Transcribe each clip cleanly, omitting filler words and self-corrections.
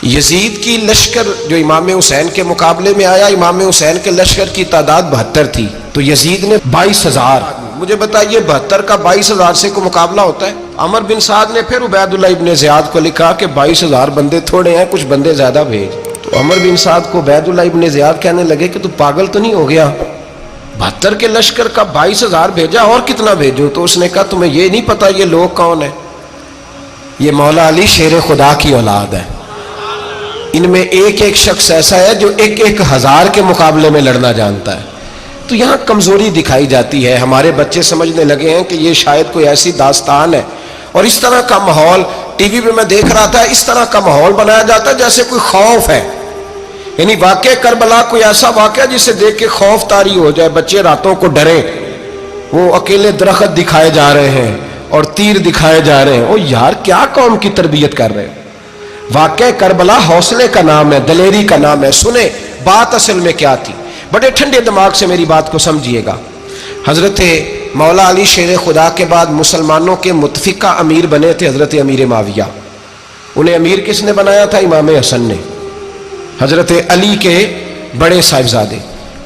یزید کی لشکر جو امام حسین کے مقابلے میں آیا، امام حسین کے لشکر کی تعداد 72 تھی، تو یزید نے 22,000. مجھے بتائیے 72 کا 22,000 سے کوئی مقابلہ ہوتا ہے؟ عمر بن سعد نے پھر عبید اللہ ابن زیاد کو لکھا کہ 22,000 بندے تھوڑے ہیں، کچھ بندے زیادہ بھیج. تو عمر بن سعد کو عبید اللہ ابن زیاد کہنے لگے کہ تو پاگل تو نہیں ہو گیا، 72 کے لشکر کا 22,000 بھیجا، اور کتنا بھیجو؟ تو اس نے کہا تمہیں یہ نہیں پتا یہ لوگ کون ہیں؟ یہ مولا علی شیر خدا کی اولاد ہے. ان میں ایک ایک شخص ایسا ہے جو 1,000 کے مقابلے میں لڑنا جانتا ہے. تو یہاں کمزوری دکھائی جاتی ہے. ہمارے بچے سمجھنے لگے ہیں کہ یہ شاید کوئی ایسی داستان ہے، اور اس طرح کا ماحول ٹی وی پہ میں دیکھ رہا تھا، اس طرح کا ماحول بنایا جاتا ہے جیسے کوئی خوف ہے. یعنی واقع کربلا کوئی ایسا واقعہ جسے دیکھ کے خوف طاری ہو جائے، بچے راتوں کو ڈریں. وہ اکیلے درخت دکھائے جا رہے ہیں اور تیر دکھائے جا رہے ہیں. او یار کیا قوم کی تربیت کر رہے ہیں؟ واقع کربلا حوصلے کا نام ہے، دلیری کا نام ہے. سنیں بات اصل میں کیا تھی، بڑے ٹھنڈے دماغ سے میری بات کو سمجھیے گا. حضرت مولا علی شیر خدا کے بعد مسلمانوں کے متفقہ امیر بنے تھے حضرت امیر معاویہ. انہیں امیر کس نے بنایا تھا؟ امام حسن نے، حضرت علی کے بڑے صاحبزادے.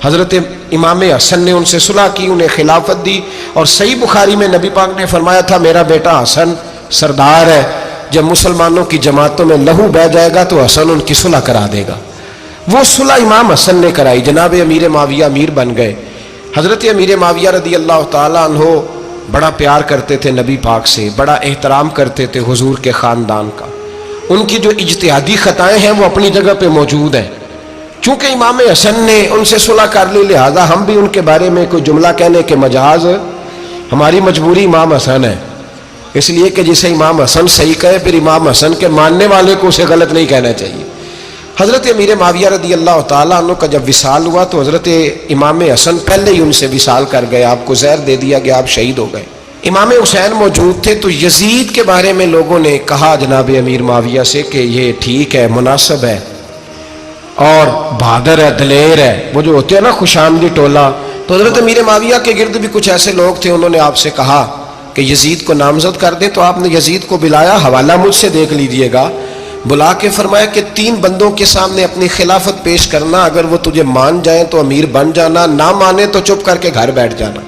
حضرت امام حسن نے ان سے صلح کی، انہیں خلافت دی. اور صحیح بخاری میں نبی پاک نے فرمایا تھا میرا بیٹا حسن سردار ہے، جب مسلمانوں کی جماعتوں میں لہو بہہ جائے گا تو حسن ان کی صلح کرا دے گا. وہ صلح امام حسن نے کرائی، جناب امیر معاویہ امیر بن گئے. حضرت امیر معاویہ رضی اللہ تعالیٰ عنہ بڑا پیار کرتے تھے نبی پاک سے، بڑا احترام کرتے تھے حضور کے خاندان کا. ان کی جو اجتہادی خطائیں ہیں وہ اپنی جگہ پہ موجود ہیں. چونکہ امام حسن نے ان سے صلح کر لی، لہذا ہم بھی ان کے بارے میں کوئی جملہ کہنے کے مجاز، ہماری مجبوری امام حسن ہے. اس لیے کہ جسے امام حسن صحیح کہے پھر امام حسن کے ماننے والے کو اسے غلط نہیں کہنا چاہیے. حضرت امیر معاویہ رضی اللہ تعالیٰ عنہ کا جب وصال ہوا تو حضرت امام حسن پہلے ہی ان سے وصال کر گئے، آپ کو زہر دے دیا گیا، آپ شہید ہو گئے. امام حسین موجود تھے. تو یزید کے بارے میں لوگوں نے کہا جناب امیر معاویہ سے کہ یہ ٹھیک ہے، مناسب ہے اور بہادر ہے، دلیر ہے، وہ جو ہوتے ہیں نا خوش آمدی ٹولہ. تو حضرت امیر معاویہ کے گرد بھی کچھ ایسے لوگ تھے، انہوں نے آپ سے کہا کہ یزید کو نامزد کر دیں. تو آپ نے یزید کو بلایا، حوالہ مجھ سے دیکھ لیجئے گا. بلا کے فرمایا کہ 3 بندوں کے سامنے اپنی خلافت پیش کرنا، اگر وہ تجھے مان جائیں تو امیر بن جانا، نہ مانے تو چپ کر کے گھر بیٹھ جانا.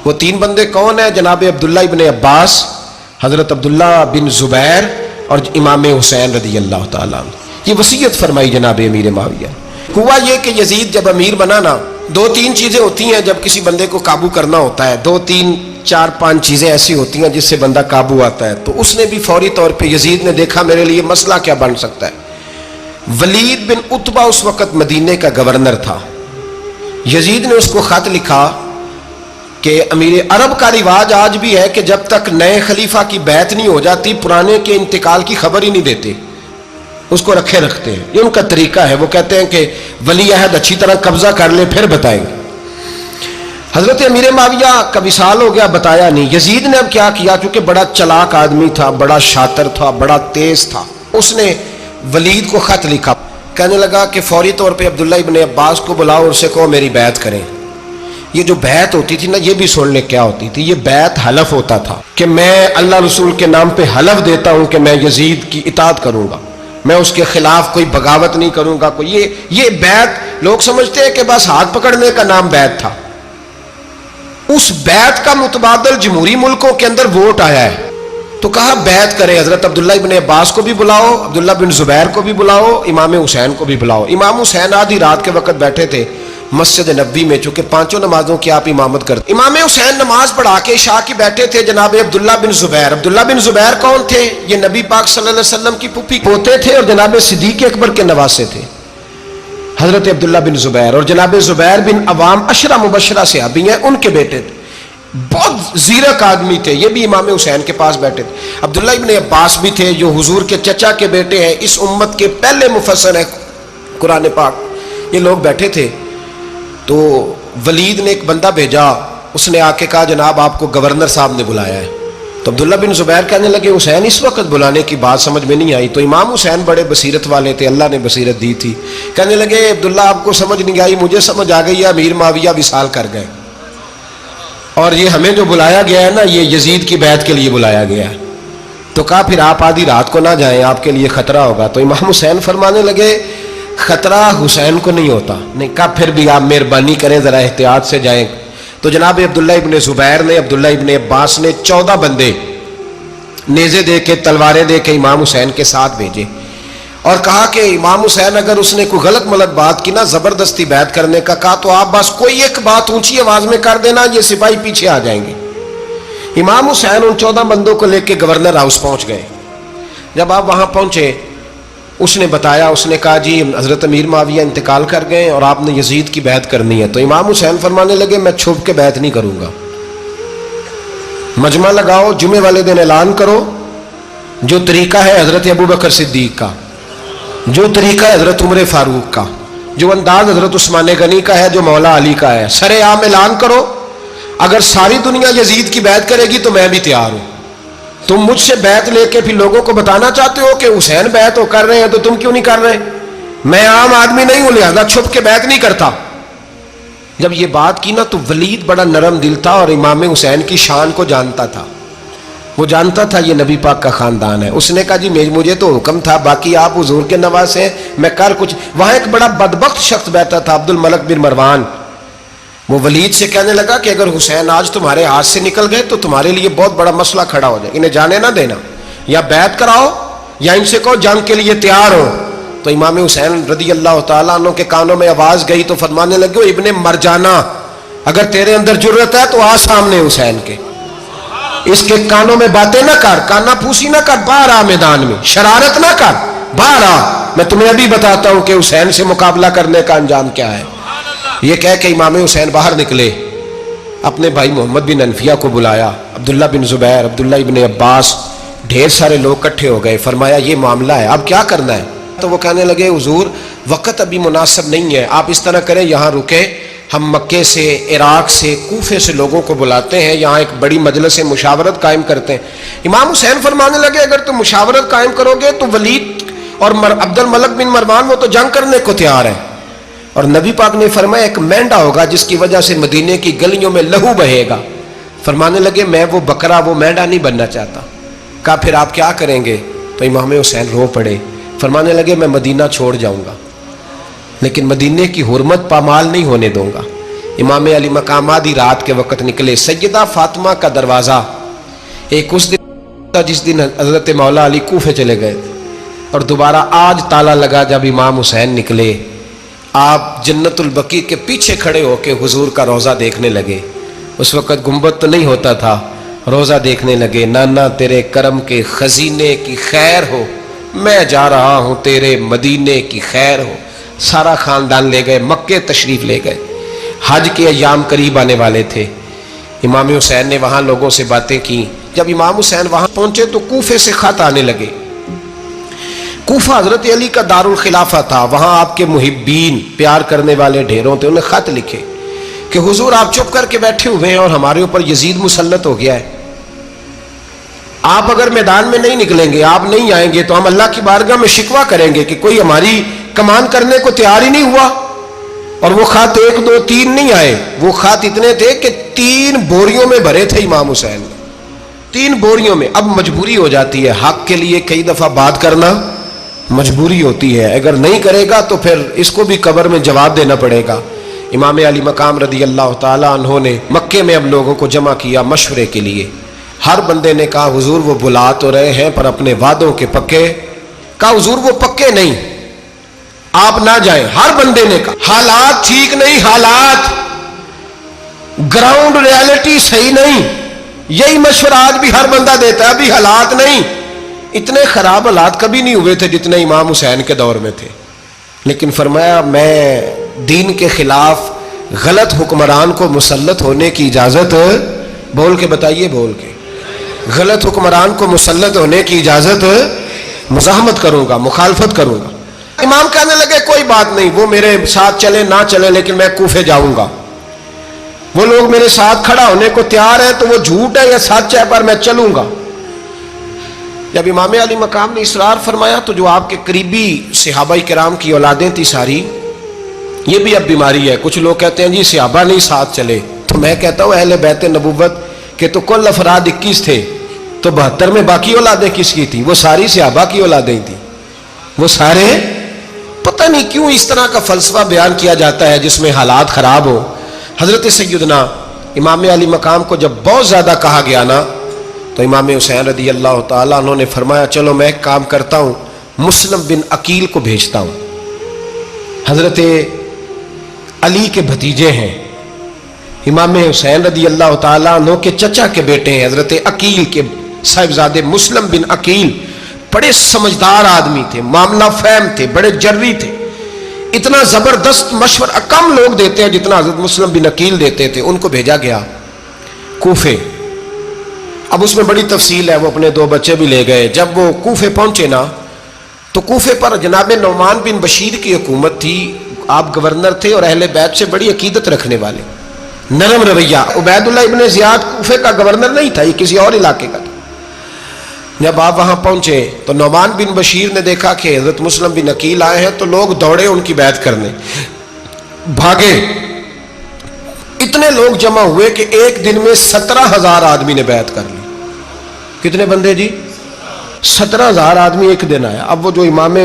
وہ 3 بندے کون ہیں؟ جناب عبداللہ ابن عباس، حضرت عبداللہ بن زبیر اور امام حسین رضی اللہ تعالیٰ عنہ. یہ وصیت فرمائی جناب امیر معاویہ. ہوا یہ کہ یزید جب امیر بنا نا، 2-3 چیزیں ہوتی ہیں جب کسی بندے کو قابو کرنا ہوتا ہے، 2-3-4-5 چیزیں ایسی ہوتی ہیں جس سے بندہ قابو آتا ہے. تو اس نے بھی فوری طور پہ، یزید نے دیکھا میرے لیے مسئلہ کیا بن سکتا ہے. ولید بن عتبہ اس وقت مدینے کا گورنر تھا. یزید نے اس کو خط لکھا کہ امیر عرب کا رواج آج بھی ہے کہ جب تک نئے خلیفہ کی بیعت نہیں ہو جاتی پرانے کے انتقال کی خبر ہی نہیں دیتے، اس کو رکھے رکھتے ہیں. یہ ان کا طریقہ ہے. وہ کہتے ہیں کہ ولی عہد اچھی طرح قبضہ کر لے پھر بتائیں گے. حضرت امیر معاویہ کا وصال ہو گیا، بتایا نہیں. یزید نے اب کیا کیا، چونکہ بڑا چلاک آدمی تھا، بڑا شاطر تھا، بڑا تیز تھا، اس نے ولید کو خط لکھا. کہنے لگا کہ فوری طور پہ عبداللہ ابن عباس کو بلاؤ اور اسے کہو میری بیعت کریں. یہ جو بیعت ہوتی تھی نا، یہ بھی سن لے کیا ہوتی تھی. یہ بیعت حلف ہوتا تھا کہ میں اللہ رسول کے نام پہ حلف دیتا ہوں کہ میں یزید کی اطاعت کروں گا، میں اس کے خلاف کوئی بغاوت نہیں کروں گا. کوئی یہ بیعت لوگ سمجھتے ہیں کہ بس ہاتھ پکڑنے کا نام بیعت تھا. اس بیعت کا متبادل جمہوری ملکوں کے اندر ووٹ آیا ہے. تو کہا بیعت کرے. حضرت عبداللہ ابن عباس کو بھی بلاؤ، عبداللہ بن زبیر کو بھی بلاؤ، امام حسین کو بھی بلاؤ. امام حسین آدھی رات کے وقت بیٹھے تھے مسجد نبوی میں، چونکہ 5 نمازوں کی آپ امامت کرتے. امام حسین نماز پڑھا کے عشاء کی بیٹھے تھے. جناب عبداللہ بن زبیر، عبداللہ بن زبیر کون تھے؟ یہ نبی پاک صلی اللہ علیہ وسلم کی پھوپھی پوتے تھے اور جناب صدیق اکبر کے نواسے تھے. حضرت عبداللہ بن زبیر اور جناب زبیر بن عوام عشرہ مبشرہ صحابی ہیں، ان کے بیٹے تھے. بہت زیرک آدمی تھے. یہ بھی امام حسین کے پاس بیٹھے تھے. عبداللہ ابن عباس بھی تھے جو حضور کے چچا کے بیٹے ہیں، اس امت کے پہلے مفسر ہیں قرآن پاک. یہ لوگ بیٹھے تھے. تو ولید نے ایک بندہ بھیجا، اس نے آ کے کہا جناب آپ کو گورنر صاحب نے بلایا ہے. تو عبداللہ بن زبیر کہنے لگے حسین اس وقت بلانے کی بات سمجھ میں نہیں آئی. تو امام حسین بڑے بصیرت والے تھے، اللہ نے بصیرت دی تھی. کہنے لگے عبداللہ آپ کو سمجھ نہیں آئی، مجھے سمجھ آ گئی ہے، امیر معاویہ وصال کر گئے اور یہ ہمیں جو بلایا گیا ہے نا، یہ یزید کی بیعت کے لیے بلایا گیا ہے. تو کہا پھر آپ آدھی رات کو نہ جائیں، آپ کے لیے خطرہ ہوگا۔ تو امام حسین فرمانے لگے خطرہ حسین کو نہیں ہوتا۔ نہیں، کہا پھر بھی آپ مہربانی کریں ذرا احتیاط سے جائیں۔ تو جناب عبداللہ ابن زبیر نے، عبداللہ ابن عباس نے 14 بندے نیزے دے کے، تلواریں دے کے امام حسین کے ساتھ بھیجے اور کہا کہ امام حسین اگر اس نے کوئی غلط ملت بات کی نا، زبردستی بیعت کرنے کا کہا، تو آپ بس کوئی ایک بات اونچی آواز میں کر دینا، یہ سپاہی پیچھے آ جائیں گے۔ امام حسین ان 14 بندوں کو لے کے گورنر ہاؤس پہنچ گئے۔ جب آپ وہاں پہنچے، اس نے بتایا، اس نے کہا جی حضرت امیر معاویہ انتقال کر گئے اور آپ نے یزید کی بیعت کرنی ہے۔ تو امام حسین فرمانے لگے میں چھپ کے بیعت نہیں کروں گا، مجمع لگاؤ، جمعے والے دن اعلان کرو، جو طریقہ ہے حضرت ابوبکر صدیق کا، جو طریقہ ہے حضرت عمر فاروق کا، جو انداز حضرت عثمان غنی کا ہے، جو مولا علی کا ہے، سر عام اعلان کرو، اگر ساری دنیا یزید کی بیعت کرے گی تو میں بھی تیار ہوں۔ تم مجھ سے بیعت لے کے پھر لوگوں کو بتانا چاہتے ہو کہ حسین بیعت ہو کر رہے ہیں تو تم کیوں نہیں کر رہے؟ میں عام آدمی نہیں ہوں، لہذا چھپ کے بیعت نہیں کرتا۔ جب یہ بات کی نا تو ولید بڑا نرم دل تھا اور امام حسین کی شان کو جانتا تھا، وہ جانتا تھا یہ نبی پاک کا خاندان ہے۔ اس نے کہا جی مجھے تو حکم تھا، باقی آپ حضور کے نواز ہیں، میں کر کچھ۔ وہاں ایک بڑا بدبخت شخص بیٹھا تھا، عبد الملک بن مروان، وہ ولید سے کہنے لگا کہ اگر حسین آج تمہارے ہاتھ سے نکل گئے تو تمہارے لیے بہت بڑا مسئلہ کھڑا ہو جائے، انہیں جانے نہ دینا، یا بیعت کراؤ یا ان سے کہو جنگ کے لیے تیار ہو۔ تو امام حسین رضی اللہ تعالیٰ عنہ کے کانوں میں آواز گئی تو فرمانے لگے ابن مرجانہ، اگر تیرے اندر جرت ہے تو آ سامنے حسین کے، اس کے کانوں میں باتیں نہ کر، کانا پھوسی نہ کر، باہر آ میدان میں، شرارت نہ کر، باہر آ، میں تمہیں ابھی بتاتا ہوں کہ حسین سے مقابلہ کرنے کا انجام کیا ہے۔ یہ کہہ کہ امام حسین باہر نکلے، اپنے بھائی محمد بن انفیہ کو بلایا، عبداللہ بن زبیر، عبداللہ ابن عباس، ڈھیر سارے لوگ کٹھے ہو گئے۔ فرمایا یہ معاملہ ہے، اب کیا کرنا ہے؟ تو وہ کہنے لگے حضور وقت ابھی مناسب نہیں ہے، آپ اس طرح کریں یہاں رکے، ہم مکے سے، عراق سے، کوفے سے لوگوں کو بلاتے ہیں، یہاں ایک بڑی مجلس مشاورت قائم کرتے ہیں۔ امام حسین فرمانے لگے اگر تم مشاورت قائم کرو گے تو ولید اور عبد الملک بن مروان وہ تو جنگ کرنے کو تیار ہیں، اور نبی پاک نے فرمایا ایک مینڈا ہوگا جس کی وجہ سے مدینے کی گلیوں میں لہو بہے گا۔ فرمانے لگے میں وہ بکرا، وہ مینڈا نہیں بننا چاہتا۔ کہا پھر آپ کیا کریں گے؟ تو امام حسین رو پڑے، فرمانے لگے میں مدینہ چھوڑ جاؤں گا لیکن مدینے کی حرمت پامال نہیں ہونے دوں گا۔ امام علی مقام آدھی رات کے وقت نکلے، سیدہ فاطمہ کا دروازہ ایک اس دن تھا جس دن حضرت مولا علی کوفے چلے گئے تھے، اور دوبارہ آج تالا لگا جب امام حسین نکلے۔ آپ جنت البقیع کے پیچھے کھڑے ہو کے حضور کا روضہ دیکھنے لگے، اس وقت گنبد تو نہیں ہوتا تھا، روضہ دیکھنے لگے۔ نانا تیرے کرم کے خزینے کی خیر ہو، میں جا رہا ہوں تیرے مدینے کی خیر ہو۔ سارا خاندان لے گئے، مکے تشریف لے گئے، حج کے ایام قریب آنے والے تھے۔ امام حسین نے وہاں لوگوں سے باتیں کی۔ جب امام حسین وہاں پہنچے تو کوفے سے خط آنے لگے۔ کوفہ حضرت علی کا دارالخلافہ تھا، وہاں آپ کے محبین، پیار کرنے والے ڈھیروں تھے، انہیں خط لکھے کہ حضور آپ چپ کر کے بیٹھے ہوئے ہیں اور ہمارے اوپر یزید مسلط ہو گیا ہے، آپ اگر میدان میں نہیں نکلیں گے، آپ نہیں آئیں گے تو ہم اللہ کی بارگاہ میں شکوہ کریں گے کہ کوئی ہماری کمان کرنے کو تیار ہی نہیں ہوا۔ اور وہ خط 1 2 3 نہیں آئے، وہ خط اتنے تھے کہ 3 بوریوں میں بھرے تھے امام حسین، 3 بوریوں میں۔ اب مجبوری ہو جاتی ہے، حق کے لیے کئی دفعہ بات کرنا مجبوری ہوتی ہے، اگر نہیں کرے گا تو پھر اس کو بھی قبر میں جواب دینا پڑے گا۔ امام علی مقام رضی اللہ تعالیٰ عنہ نے مکے میں اب لوگوں کو جمع کیا مشورے کے لیے۔ ہر بندے نے کہا حضور وہ بلا تو رہے ہیں پر اپنے وعدوں کے پکے؟ کہا حضور وہ پکے نہیں، آپ نہ جائیں۔ ہر بندے نے کہا حالات ٹھیک نہیں، حالات گراؤنڈ ریالٹی صحیح نہیں، یہی مشورہ آج بھی ہر بندہ دیتا ہے، ابھی حالات نہیں۔ اتنے خراب حالات کبھی نہیں ہوئے تھے جتنے امام حسین کے دور میں تھے، لیکن فرمایا میں دین کے خلاف غلط حکمران کو مسلط ہونے کی اجازت، بول کے بتائیے، بول کے، غلط حکمران کو مسلط ہونے کی اجازت، مزاحمت کروں گا، مخالفت کروں گا۔ امام کہنے لگے کوئی بات نہیں، وہ میرے ساتھ چلے نہ چلے لیکن میں کوفے جاؤں گا، وہ لوگ میرے ساتھ کھڑا ہونے کو تیار ہے تو وہ جھوٹ ہے یا سچ ہے پر میں چلوں گا۔ جب امام علی مقام نے اصرار فرمایا تو جو آپ کے قریبی صحابہ کرام کی اولادیں تھی ساری، یہ بھی اب بیماری ہے، کچھ لوگ کہتے ہیں جی صحابہ نہیں ساتھ چلے، تو میں کہتا ہوں اہل بیت نبوت کے تو کل افراد 21 تھے، تو 72 میں باقی اولادیں کس کی تھی؟ وہ ساری صحابہ کی اولادیں تھی، وہ سارے، پتہ نہیں کیوں اس طرح کا فلسفہ بیان کیا جاتا ہے جس میں حالات خراب ہو۔ حضرت سیدنا امام علی مقام کو جب بہت زیادہ کہا گیا نا تو امام حسین رضی اللہ تعالیٰ انہوں نے فرمایا چلو میں ایک کام کرتا ہوں، مسلم بن عقیل کو بھیجتا ہوں، حضرت علی کے بھتیجے ہیں، امام حسین رضی اللہ تعالیٰ عنہ کے چچا کے بیٹے ہیں، حضرت عقیل کے صاحبزادے مسلم بن عقیل بڑے سمجھدار آدمی تھے، معاملہ فہم تھے، بڑے جری تھے، اتنا زبردست مشورہ کم لوگ دیتے ہیں جتنا حضرت مسلم بن عقیل دیتے تھے۔ ان کو بھیجا گیا کوفے۔ اب اس میں بڑی تفصیل ہے، وہ اپنے 2 بچے بھی لے گئے۔ جب وہ کوفے پہنچے نا تو کوفے پر جناب نعمان بن بشیر کی حکومت تھی، آپ گورنر تھے اور اہل بیت سے بڑی عقیدت رکھنے والے، نرم رویہ۔ عبید اللہ ابن زیاد کوفے کا گورنر نہیں تھا، یہ کسی اور علاقے کا تھا۔ جب آپ وہاں پہنچے تو نعمان بن بشیر نے دیکھا کہ حضرت مسلم بن عقیل آئے ہیں تو لوگ دوڑے ان کی بیعت کرنے، بھاگے، اتنے لوگ جمع ہوئے کہ ایک دن میں 17,000 آدمی نے بیعت کر لی۔ کتنے بندے جی؟ 17,000 آدمی ایک دن آیا۔ اب وہ جو امام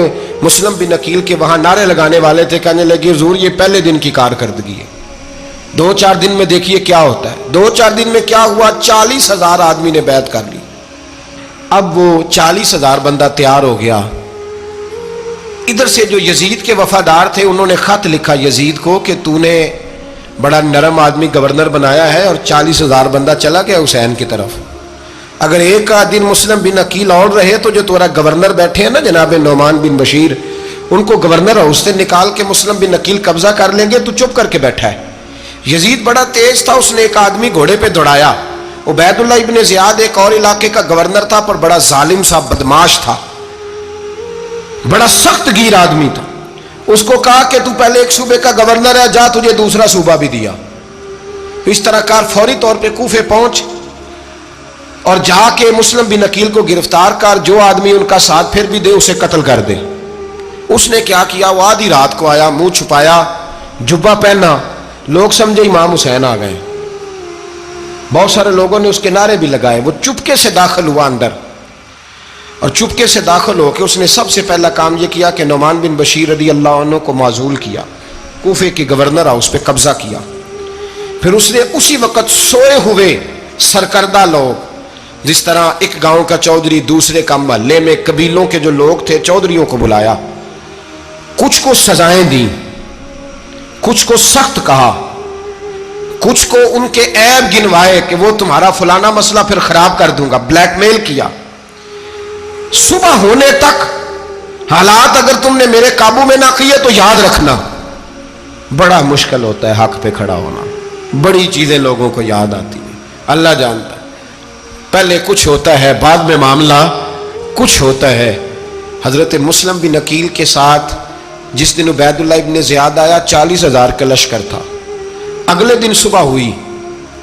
مسلم بن عقیل کے وہاں نعرے لگانے والے تھے کہنے لگے حضور یہ پہلے دن کی کارکردگی ہے، 2-4 دن میں دیکھیے کیا ہوتا ہے۔ 2-4 دن میں کیا ہوا؟ 40,000 آدمی نے بیعت کر لی۔ اب وہ 40,000 بندہ تیار ہو گیا۔ ادھر سے جو یزید کے وفادار تھے انہوں نے خط لکھا یزید کو کہ تو نے بڑا نرم آدمی گورنر بنایا ہے اور 40,000 بندہ چلا گیا حسین کی طرف، اگر ایک دن مسلم بن عقیل اور رہے تو جو تمہارا گورنر بیٹھے ہیں نا جناب نعمان بن بشیر، ان کو گورنر ہاؤس سے نکال کے مسلم بن عقیل قبضہ کر لیں گے، تو چپ کر کے بیٹھا ہے۔ یزید بڑا تیز تھا، اس نے ایک آدمی گھوڑے پہ دوڑایا۔ عبید اللہ ابن زیاد ایک اور علاقے کا گورنر تھا پر بڑا ظالم سا بدماش تھا، بڑا سخت گیر آدمی تھا۔ اس کو کہا کہ تو پہلے ایک صوبے کا گورنر ہے، جا تجھے دوسرا صوبہ بھی دیا۔ اس طرح کار فوری طور پہ کوفے پہنچ اور جا کے مسلم بن عقیل کو گرفتار کر، جو آدمی ان کا ساتھ پھر بھی دے اسے قتل کر دے۔ اس نے کیا کیا؟ وہ آدھی رات کو آیا، منہ چھپایا، جبہ پہنا، لوگ سمجھے امام حسین آ گئے۔ بہت سارے لوگوں نے اس کے نعرے بھی لگائے۔ وہ چپکے سے داخل ہوا اندر، اور چپکے سے داخل ہو کے اس نے سب سے پہلا کام یہ کیا کہ نعمان بن بشیر رضی اللہ عنہ کو معزول کیا، کوفے کے گورنر ہاؤس پہ قبضہ کیا۔ پھر اس نے اسی وقت سوئے ہوئے سرکردہ لوگ، جس طرح ایک گاؤں کا چودھری دوسرے کا محلے میں قبیلوں کے جو لوگ تھے چودھریوں کو بلایا، کچھ کو سزائیں دیں، کچھ کو سخت کہا، کچھ کو ان کے عیب گنوائے کہ وہ تمہارا فلانا مسئلہ پھر خراب کر دوں گا، بلیک میل کیا۔ صبح ہونے تک حالات اگر تم نے میرے قابو میں نہ کیے تو یاد رکھنا بڑا مشکل ہوتا ہے حق پہ کھڑا ہونا، بڑی چیزیں لوگوں کو یاد آتی ہیں، اللہ جانتا ہے۔ پہلے کچھ ہوتا ہے، بعد میں معاملہ کچھ ہوتا ہے۔ حضرت مسلم بن عقیل کے ساتھ جس دن عبید اللہ ابن زیاد آیا 40,000 کا لشکر تھا۔ اگلے دن صبح ہوئی،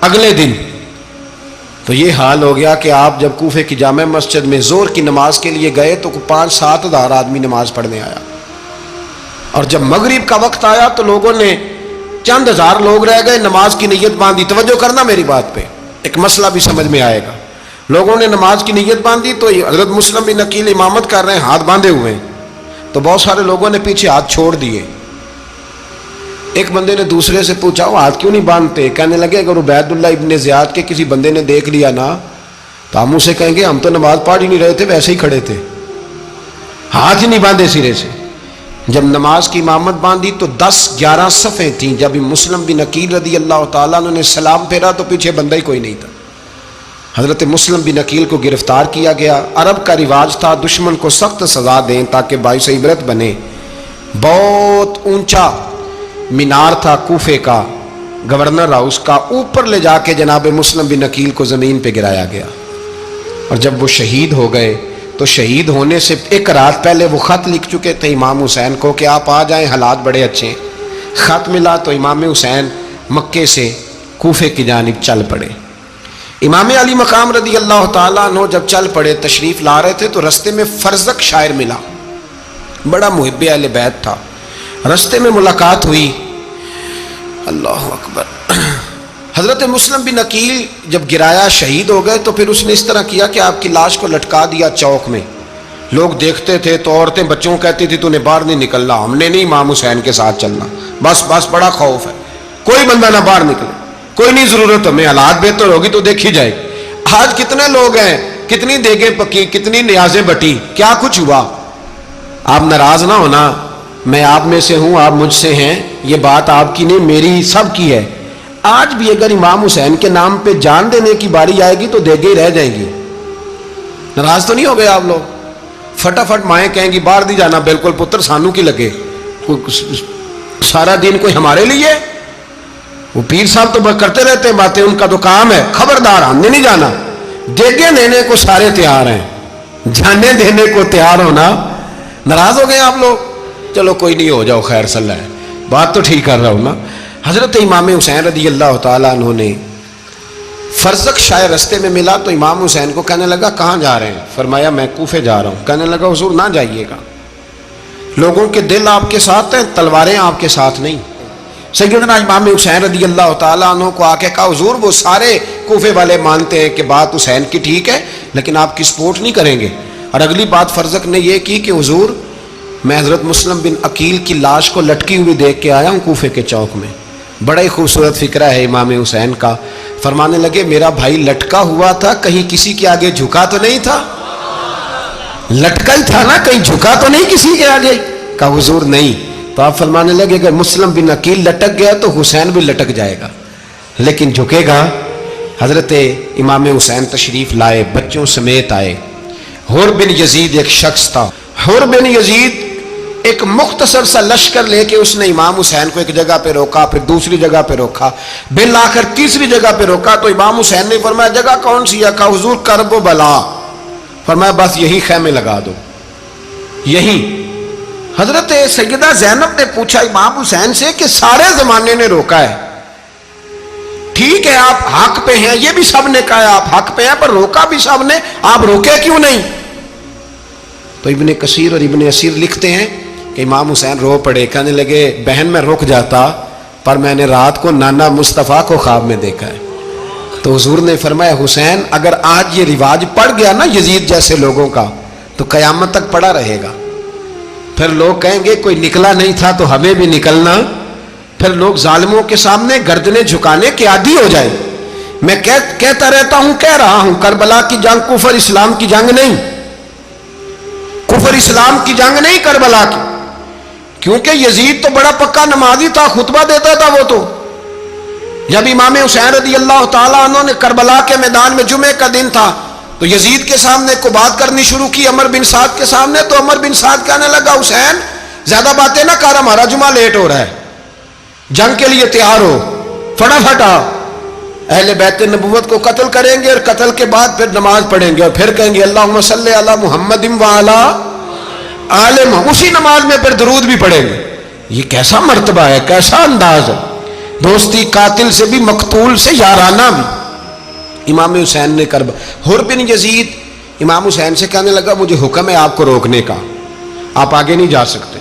اگلے دن تو یہ حال ہو گیا کہ آپ جب کوفے کی جامع مسجد میں زور کی نماز کے لیے گئے تو 5-7 ہزار آدمی نماز پڑھنے آیا، اور جب مغرب کا وقت آیا تو لوگوں نے چند ہزار لوگ رہ گئے، نماز کی نیت باندھی۔ توجہ کرنا میری بات پہ، ایک مسئلہ بھی سمجھ میں آئے گا۔ لوگوں نے نماز کی نیت باندھی تو حضرت مسلم بن عقیل امامت کر رہے ہیں، ہاتھ باندھے ہوئے ہیں، تو بہت سارے لوگوں نے پیچھے ہاتھ چھوڑ دیے۔ ایک بندے نے دوسرے سے پوچھا وہ ہاتھ کیوں نہیں باندھتے؟ کہنے لگے اگر عبید اللہ ابن زیاد کے کسی بندے نے دیکھ لیا نا تو ہم اسے کہیں گے ہم تو نماز پڑھ ہی نہیں رہے تھے، ویسے ہی کھڑے تھے، ہاتھ ہی نہیں باندھے سرے سے۔ جب نماز کی امامت باندھی تو 10-11 صفیں تھیں۔ جب مسلم بن عقیل رضی اللہ تعالیٰ نے سلام پھیرا تو پیچھے بندہ ہی کوئی نہیں تھا۔ حضرت مسلم بن عقیل کو گرفتار کیا گیا۔ عرب کا رواج تھا دشمن کو سخت سزا دیں تاکہ باعث عبرت بنے۔ بہت اونچا مینار تھا کوفے کا، گورنر ہاؤس کا، اوپر لے جا کے جناب مسلم بن عقیل کو زمین پہ گرایا گیا۔ اور جب وہ شہید ہو گئے تو شہید ہونے سے ایک رات پہلے وہ خط لکھ چکے تھے امام حسین کو کہ آپ آ جائیں، حالات بڑے اچھے ہیں۔ خط ملا تو امام حسین مکے سے کوفے کی جانب چل پڑے۔ امام علی مقام رضی اللہ تعالیٰ عنہ جب چل پڑے، تشریف لا رہے تھے تو رستے میں فرزق شاعر ملا، بڑا محب اہل بیت تھا۔ رستے میں ملاقات ہوئی، اللہ اکبر، حضرت مسلم بن عقیل جب گرایا شہید ہو گئے تو پھر اس نے اس طرح کیا کہ آپ کی لاش کو لٹکا دیا چوک میں. لوگ دیکھتے تھے تو عورتیں بچوں کو کہتی تھی تو نے باہر نہیں نکلنا, ہم نے نہیں امام حسین کے ساتھ چلنا, بس بڑا خوف ہے, کوئی بندہ نہ باہر نکلے, کوئی نہیں ضرورت ہمیں, حالات بہتر ہوگی تو دیکھی جائے گی. آج کتنے لوگ ہیں, کتنی دیگیں پکی, کتنی نیازیں بٹی, کیا کچھ ہوا. آپ ناراض نہ ہونا, میں آپ میں سے ہوں, آپ مجھ سے ہیں, یہ بات آپ کی نہیں میری سب کی ہے. آج بھی اگر امام حسین کے نام پہ جان دینے کی باری آئے گی تو دیگیں ہی رہ جائیں گی. ناراض تو نہیں ہو گئے آپ لوگ؟ فٹافٹ مائیں کہیں گی باہر نہیں جانا, بالکل پتر سانو کی لگے, سارا دن کوئی ہمارے لیے. وہ پیر صاحب تو کرتے رہتے ہیں باتیں, ان کا تو کام ہے, خبردار ہم نے نہیں جانا. دیگیں دینے کو سارے تیار ہیں, جانے دینے کو تیار ہونا. ناراض ہو گئے آپ لوگ؟ چلو کوئی نہیں, ہو جاؤ, خیر صلی اللہ ہے, بات تو ٹھیک کر رہا ہوں نا. حضرت امام حسین رضی اللہ تعالیٰ عنہ نے فرزق شاہ رستے میں ملا تو امام حسین کو کہنے لگا کہاں جا رہے ہیں؟ فرمایا میں کوفے جا رہا ہوں. کہنے لگا حضور نہ جائیے گا, لوگوں کے دل آپ کے ساتھ ہیں, تلواریں آپ کے ساتھ نہیں. سیدنا امام حسین رضی اللہ تعالیٰ عنہ کو آ کے کہا حضور وہ سارے کوفے والے مانتے ہیں کہ بات حسین کی ٹھیک ہے لیکن آپ کی سپورٹ نہیں کریں گے. اور اگلی بات فرزق نے یہ کی کہ حضور میں حضرت مسلم بن عقیل کی لاش کو لٹکی ہوئی دیکھ کے آیا ہوں کوفے کے چوک میں. بڑا ہی خوبصورت فکرہ ہے امام حسین کا. فرمانے لگے میرا بھائی لٹکا ہوا تھا, کہیں کسی کے آگے جھکا تو نہیں تھا؟ لٹکا ہی تھا نا, کہیں جھکا تو نہیں کسی کے آگے؟ کہا حضور نہیں. تو آپ فرمانے لگے اگر مسلم بن عقیل لٹک گیا تو حسین بھی لٹک جائے گا, لیکن جھکے گا. حضرت امام حسین تشریف لائے, بچوں سمیت آئے. حر بن یزید ایک شخص تھا. حر بن یزید ایک مختصر سا لشکر لے کے اس نے امام حسین کو ایک جگہ پہ روکا, پھر دوسری جگہ پہ روکا, بالآخر تیسری جگہ پہ روکا. تو امام حسین نے فرمایا جگہ کون سی ہے؟ کہا حضور کرب و بلا. فرمایا بس یہی خیمے لگا دو, یہی. حضرت سیدہ زینب نے پوچھا امام حسین سے کہ سارے زمانے نے روکا ہے, ٹھیک ہے آپ حق پہ ہیں, یہ بھی سب نے کہا آپ حق پہ ہیں, پر روکا بھی سب نے, آپ روکے کیوں نہیں؟ تو ابن کثیر اور ابن اسیر لکھتے ہیں کہ امام حسین رو پڑے, کہنے لگے بہن میں رک جاتا پر میں نے رات کو نانا مصطفیٰ کو خواب میں دیکھا ہے. تو حضور نے فرمایا حسین اگر آج یہ رواج پڑ گیا نا یزید جیسے لوگوں کا تو قیامت تک پڑا رہے گا. پھر لوگ کہیں گے کوئی نکلا نہیں تھا تو ہمیں بھی نکلنا. پھر لوگ ظالموں کے سامنے گردنیں جھکانے کے عادی ہو جائیں. میں کہتا رہتا ہوں, کہہ رہا ہوں, کربلا کی جنگ کفر اسلام کی جنگ نہیں, کفر اسلام کی جنگ نہیں کربلا کی. کیونکہ یزید تو بڑا پکا نمازی تھا, خطبہ دیتا تھا. وہ تو جب امام حسین رضی اللہ تعالیٰ عنہ نے کربلا کے میدان میں جمعے کا دن تھا تو یزید کے سامنے کو بات کرنی شروع کی, عمر بن سعد کے سامنے. تو عمر بن سعد کہنے لگا حسین زیادہ باتیں نہ کر, ہمارا جمعہ لیٹ ہو رہا ہے, جنگ کے لیے تیار ہو, فٹافٹ آ. اہل بیت نبوت کو قتل کریں گے اور قتل کے بعد پھر نماز پڑھیں گے اور پھر کہیں گے اللہم صلی علی محمد وعلی آل محمد, اسی نماز میں پھر درود بھی پڑھیں گے. یہ کیسا مرتبہ ہے, کیسا انداز ہے, دوستی قاتل سے بھی مقتول سے یارانہ بھی. امام حسین نے کرب. حر بن یزید امام حسین سے کہنے لگا مجھے حکم ہے آپ کو روکنے کا, آپ آگے نہیں جا سکتے.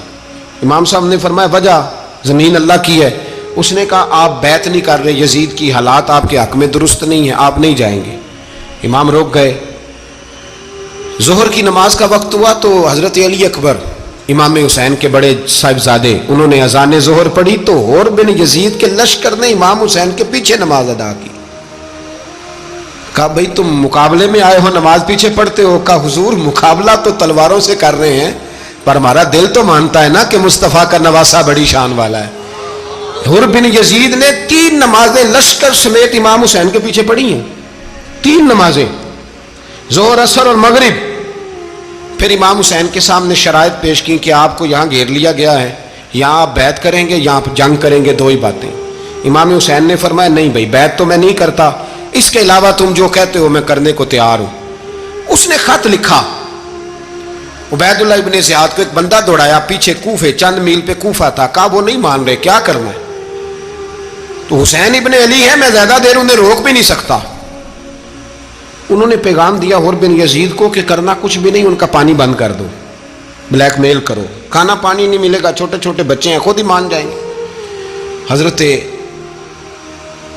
امام صاحب نے فرمایا وجہ زمین اللہ کی ہے. اس نے کہا آپ بیعت نہیں کر رہے, یزید کی حالات آپ کے حق میں درست نہیں ہیں, آپ نہیں جائیں گے. امام روک گئے. ظہر کی نماز کا وقت ہوا تو حضرت علی اکبر امام حسین کے بڑے صاحبزادے انہوں نے اذان ظہر پڑھی تو حر بن یزید کے لشکر نے امام حسین کے پیچھے نماز ادا کی. کہا بھئی تم مقابلے میں آئے ہو, نماز پیچھے پڑھتے ہو؟ کہا حضور مقابلہ تو تلواروں سے کر رہے ہیں پر ہمارا دل تو مانتا ہے نا کہ مصطفیٰ کا نواسہ بڑی شان والا ہے. حر بن یزید نے 3 نمازیں لشکر سمیت امام حسین کے پیچھے پڑھی ہیں, 3 نمازیں, ظہر عصر اور مغرب. پھر امام حسین کے سامنے شرائط پیش کی کہ آپ کو یہاں گھیر لیا گیا ہے, یہاں آپ بیعت کریں گے, یہاں جنگ کریں گے, 2 ہی باتیں. امام حسین نے فرمایا نہیں بھائی بیعت تو میں نہیں کرتا, اس کے علاوہ تم جو کہتے ہو میں کرنے کو تیار ہوں. اس نے خط لکھا, عبید اللہ ابن زیاد کو ایک بندہ دوڑایا پیچھے, کوفے چند میل پہ کوفہ تھا. کہا وہ نہیں مان رہے, کیا کرنا ہے؟ تو حسین ابن علی ہے, میں زیادہ دیر انہیں روک بھی نہیں سکتا. انہوں نے پیغام دیا حر بن یزید کو کہ کرنا کچھ بھی نہیں, ان کا پانی بند کر دو, بلیک میل کرو, کھانا پانی نہیں ملے گا, چھوٹے چھوٹے بچے ہیں, خود ہی مان جائیں گے. حضرت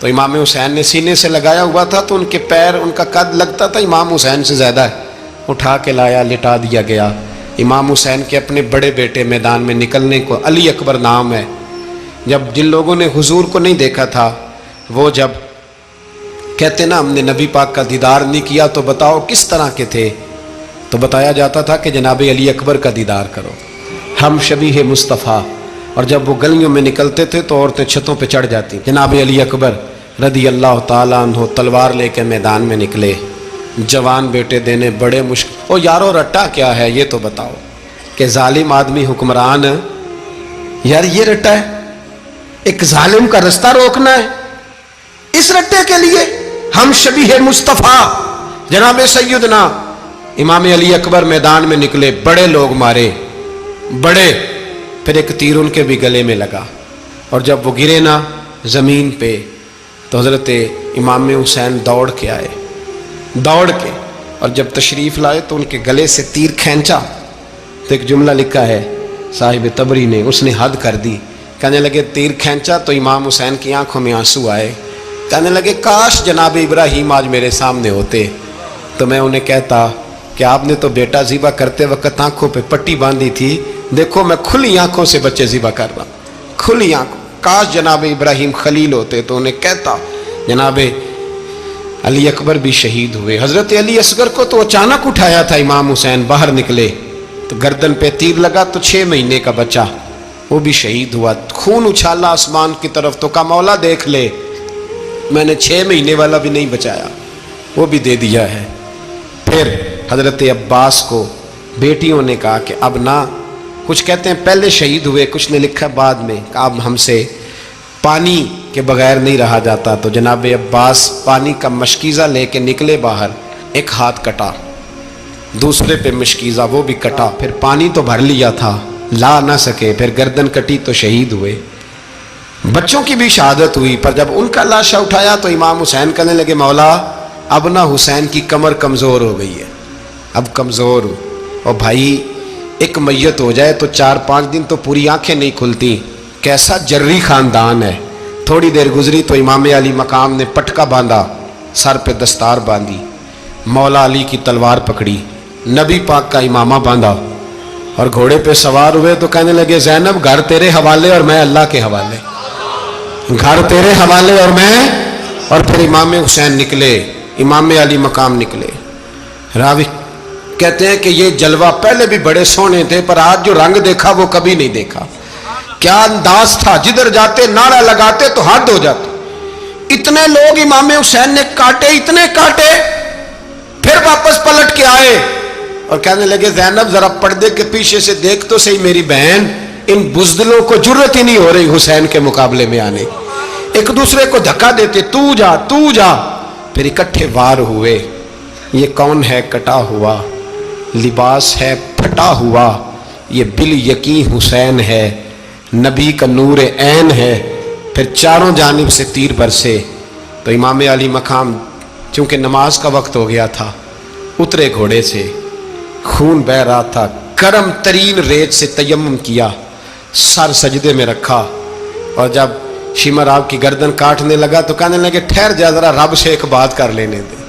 تو امام حسین نے سینے سے لگایا ہوا تھا تو ان کے پیر، ان کا قد لگتا تھا امام حسین سے زیادہ ہے، اٹھا کے لایا، لٹا دیا گیا۔ امام حسین کے اپنے بڑے بیٹے میدان میں نکلنے کو، علی اکبر نام ہے، جب جن لوگوں نے حضور کو نہیں دیکھا تھا وہ جب کہتے نا ہم نے نبی پاک کا دیدار نہیں کیا تو بتاؤ کس طرح کے تھے، تو بتایا جاتا تھا کہ جناب علی اکبر کا دیدار کرو، ہم شبیہ مصطفیٰ۔ اور جب وہ گلیوں میں نکلتے تھے تو عورتیں چھتوں پہ چڑھ جاتی۔ جناب علی اکبر رضی اللہ تعالیٰ عنہ تلوار لے کے میدان میں نکلے، جوان بیٹے دینے بڑے مشکل۔ او یارو رٹا کیا ہے یہ تو بتاؤ، کہ ظالم آدمی حکمران، یار یہ رٹا ہے، ایک ظالم کا رستہ روکنا ہے، اس رٹے کے لیے ہم شبیہ مصطفیٰ۔ جناب سیدنا امام علی اکبر میدان میں نکلے، بڑے لوگ مارے، بڑے، پھر ایک تیر ان کے بھی گلے میں لگا، اور جب وہ گرے نا زمین پہ تو حضرت امام حسین دوڑ کے آئے، دوڑ کے، اور جب تشریف لائے تو ان کے گلے سے تیر کھینچا تو ایک جملہ لکھا ہے صاحب تبری نے، اس نے حد کر دی، کہنے لگے تیر کھینچا تو امام حسین کی آنکھوں میں آنسو آئے، کہنے لگے کاش جناب ابراہیم آج میرے سامنے ہوتے تو میں انہیں کہتا کہ آپ نے تو بیٹا ذبح کرتے وقت آنکھوں پہ پٹی باندھی تھی، دیکھو میں کھلی آنکھوں سے بچے ذبح کر رہا، کھلی آنکھوں، کاش جناب ابراہیم خلیل ہوتے تو انہیں کہتا۔ جناب علی اکبر بھی شہید ہوئے۔ حضرت علی اصغر کو تو اچانک اٹھایا تھا امام حسین، باہر نکلے تو گردن پہ تیر لگا تو 6 مہینے کا بچہ وہ بھی شہید ہوا، خون اچھالا آسمان کی طرف تو کہا مولا دیکھ لے میں نے 6 مہینے والا بھی نہیں بچایا، وہ بھی دے دیا ہے۔ پھر حضرت عباس کو بیٹیوں نے کہا کہ اب نہ، کچھ کہتے ہیں پہلے شہید ہوئے، کچھ نے لکھا بعد میں، کہ اب ہم سے پانی کے بغیر نہیں رہا جاتا، تو جناب عباس پانی کا مشکیزہ لے کے نکلے باہر، ایک ہاتھ کٹا، دوسرے پہ مشکیزہ وہ بھی کٹا، پھر پانی تو بھر لیا تھا لا نہ سکے، پھر گردن کٹی تو شہید ہوئے۔ بچوں کی بھی شہادت ہوئی، پر جب ان کا لاشا اٹھایا تو امام حسین کہنے لگے مولا اب نہ حسین کی کمر کمزور ہو گئی ہے، اب کمزور ہو، اور بھائی ایک میت ہو جائے تو 4-5 دن تو پوری آنکھیں نہیں کھلتی، کیسا جری خاندان ہے۔ تھوڑی دیر گزری تو امام علی مقام نے پٹکا باندھا، سر پہ دستار باندھی، مولا علی کی تلوار پکڑی، نبی پاک کا امامہ باندھا اور گھوڑے پہ سوار ہوئے تو کہنے لگے زینب گھر تیرے حوالے اور میں اللہ کے حوالے، گھر تیرے حوالے اور میں، اور پھر امام حسین نکلے، امام علی مقام نکلے۔ راوی کہتے ہیں کہ یہ جلوہ پہلے بھی بڑے سونے تھے پر آج جو رنگ دیکھا وہ کبھی نہیں دیکھا، کیا انداز تھا، جدھر جاتے نعرہ لگاتے تو حد ہو جاتے، اتنے لوگ امام حسین نے کاٹے، اتنے کاٹے، پھر واپس پلٹ کے آئے اور کہنے لگے زینب ذرا پردے کے پیچھے سے دیکھ تو صحیح میری بہن، ان بزدلوں کو جرت ہی نہیں ہو رہی حسین کے مقابلے میں آنے، ایک دوسرے کو دھکا دیتے، تو جا تو جا، پھر اکٹھے وار ہوئے۔ یہ کون ہے کٹا ہوا، لباس ہے پھٹا ہوا، یہ بال یقین حسین ہے، نبی کا نور عین ہے۔ پھر چاروں جانب سے تیر برسے تو امام علی مقام چونکہ نماز کا وقت ہو گیا تھا، اترے گھوڑے سے، خون بہ رہا تھا، گرم ترین ریت سے تیمم کیا، سر سجدے میں رکھا، اور جب شمر آپ کی گردن کاٹنے لگا تو کہنے لگے ٹھہر جا ذرا رب سے ایک بات کر لینے دے،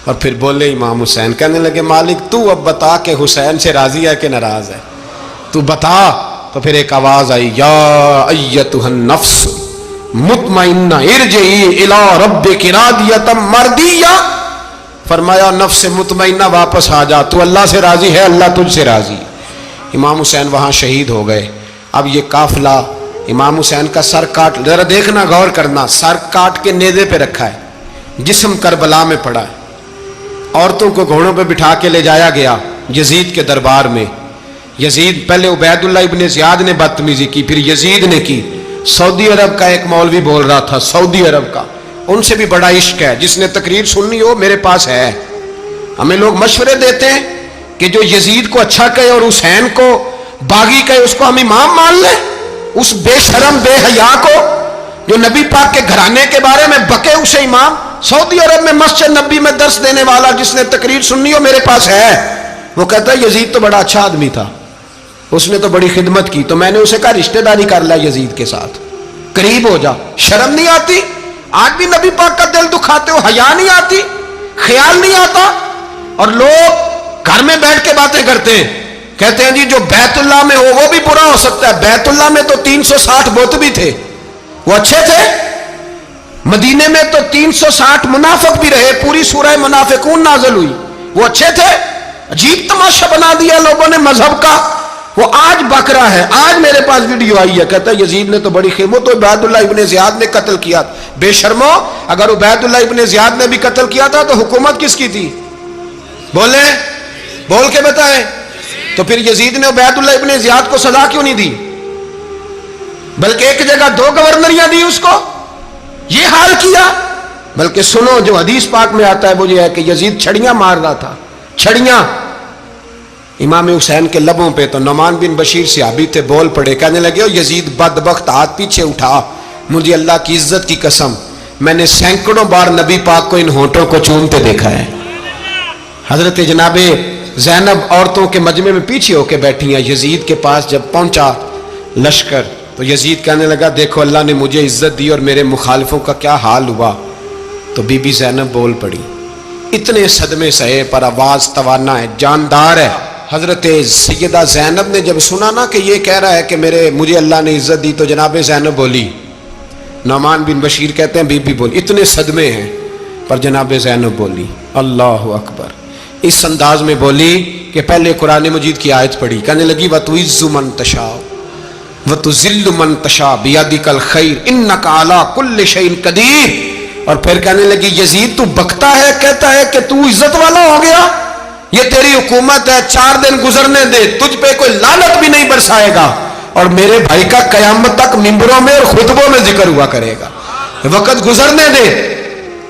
اور پھر بولے امام حسین، کہنے لگے مالک تو اب بتا کہ حسین سے راضی ہے کہ ناراض ہے، تو بتا۔ تو پھر ایک آواز آئی، یا ایتھا النفس مطمئنہ ارجعی الی ربک راضیۃ مرضیہ، فرمایا نفس مطمئنہ واپس آ جا، تو اللہ سے راضی ہے، اللہ تجھ سے راضی۔ امام حسین وہاں شہید ہو گئے۔ اب یہ قافلہ امام حسین کا سر کاٹ، ذرا دیکھنا غور کرنا، سر کاٹ کے نیزے پہ رکھا ہے، جسم کربلا میں پڑا ہے، عورتوں کو گھوڑوں پہ بٹھا کے لے جایا گیا یزید کے دربار میں۔ یزید پہلے عبید اللہ ابن زیاد نے بدتمیزی کی، پھر یزید نے کی۔ سعودی عرب کا ایک مولوی بول رہا تھا، سعودی عرب کا، ان سے بھی بڑا عشق ہے، جس نے تقریر سننی ہو میرے پاس ہے۔ ہمیں لوگ مشورے دیتے ہیں کہ جو یزید کو اچھا کہے اور حسین کو باغی کہے اس کو ہم امام مان لیں، اس بے شرم بے حیا کو جو نبی پاک کے گھرانے کے بارے میں بکے اسے امام۔ سعودی عرب میں مسجد نبی میں درس دینے والا جس نے تقریر سننی ہو میرے پاس ہے، وہ کہتا ہے یزید تو بڑا اچھا آدمی تھا، اس نے تو بڑی خدمت کی، تو میں نے اسے کہا رشتہ داری کر لیا یزید کے ساتھ، قریب ہو جا، شرم نہیں آتی؟ آج بھی نبی پاک کا دل دکھاتے ہو، حیا نہیں آتی، خیال نہیں آتا؟ اور لوگ گھر میں بیٹھ کے باتیں کرتے ہیں، کہتے ہیں جی جو بیت اللہ میں ہو وہ بھی برا ہو سکتا ہے۔ بیت اللہ میں تو 360 بت بھی تھے، وہ اچھے تھے۔ مدینے میں تو 360 منافق بھی رہے، پوری سورہ منافقون نازل ہوئی، وہ اچھے تھے۔ عجیب تماشا بنا دیا لوگوں نے مذہب کا۔ وہ آج بک رہا ہے، آج میرے پاس ویڈیو آئی ہے، کہتا ہے یزید نے تو بڑی خدمت، تو عبید اللہ ابن زیاد نے قتل کیا۔ بے شرمو، اگر عبید اللہ ابن زیاد نے بھی قتل کیا تھا تو حکومت کس کی تھی؟ بولیں، بول کے بتائیں۔ تو پھر یزید نے عبید اللہ ابن زیاد کو سزا کیوں نہیں دی، بلکہ ایک جگہ 2 گورنریاں دی اس کو؟ یہ حال کیا۔ بلکہ سنو، جو حدیث پاک میں آتا ہے وہ یہ ہے کہ یزید چھڑیاں مار رہا تھا، چھڑیاں امام حسین کے لبوں پہ۔ تو نعمان بن بشیر صحابی تھے، بول پڑے، کہنے لگے یزید بدبخت، ہاتھ پیچھے اٹھا، مجھے اللہ کی عزت کی قسم میں نے سینکڑوں بار نبی پاک کو ان ہونٹوں کو چومتے دیکھا ہے۔ حضرت جناب زینب عورتوں کے مجمع میں پیچھے ہو کے بیٹھی ہیں، یزید کے پاس جب پہنچا لشکر تو یزید کہنے لگا دیکھو اللہ نے مجھے عزت دی اور میرے مخالفوں کا کیا حال ہوا۔ تو بی بی زینب بول پڑی، اتنے صدمے سہے پر آواز توانا ہے، جاندار ہے۔ حضرت سیدہ زینب نے جب سنا نا کہ یہ کہہ رہا ہے کہ مجھے اللہ نے عزت دی، تو جناب زینب بولی، نعمان بن بشیر کہتے ہیں بی بی بولی، اتنے صدمے ہیں پر جناب زینب بولی اللہ اکبر، اس انداز میں بولی کہ پہلے قرآن مجید کی آیت پڑھی، کہنے لگی وَتُعِزُّ مَن تَشَاءُ وَتُذِلُّ مَن تَشَاءُ بِيَدِكَ الْخَيْرُ إِنَّكَ عَلَىٰ كُلِّ شَيْءٍ قَدِيرٌ۔ اور پھر کہنے لگی یزید تو بکتا ہے، کہتا ہے کہ تو عزت والا ہو گیا، یہ تیری حکومت ہے، 4 دن گزرنے دے، تجھ پہ کوئی لعنت بھی نہیں برسائے گا، اور میرے بھائی کا قیامت تک ممبروں میں اور خطبوں میں ذکر ہوا کرے گا، وقت گزرنے دے۔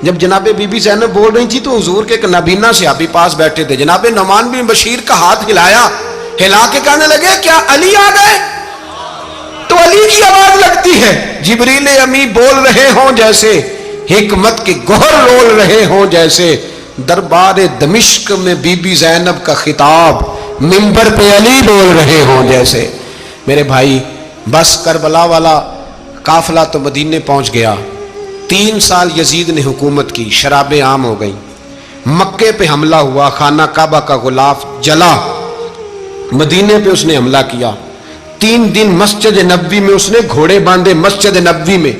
جب جناب بی بی زینب بول رہی تھی تو حضور کے ایک نابینا صحابی پاس بیٹھے تھے، جناب نعمان بن بشیر کا ہاتھ ہلایا، ہلا کے کہنے لگے کیا علی آ گئے؟ تو علی کی آواز لگتی ہے، جبریل امی بول رہے ہوں جیسے، حکمت کے گوہر رول رہے ہوں جیسے، دربار دمشق میں بی بی زینب کا خطاب، منبر پہ علی بول رہے ہوں جیسے۔ میرے بھائی بس کربلا والا قافلہ تو مدینے پہنچ گیا، 3 سال یزید نے حکومت کی، شرابیں عام ہو گئیں، مکے پہ حملہ ہوا، خانہ کعبہ کا غلاف جلا، مدینے پہ اس نے حملہ کیا، 3 دن مسجد نبوی میں اس نے گھوڑے باندھے، مسجد نبوی میں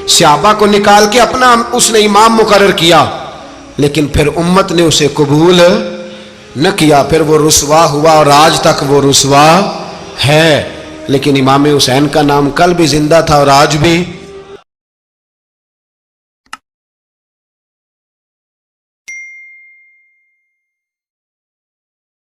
صحابہ کو نکال کے اپنا اس نے امام مقرر کیا، لیکن پھر امت نے اسے قبول نہ کیا، پھر وہ رسوا ہوا اور آج تک وہ رسوا ہے۔ لیکن امام حسین کا نام کل بھی زندہ تھا اور آج بھی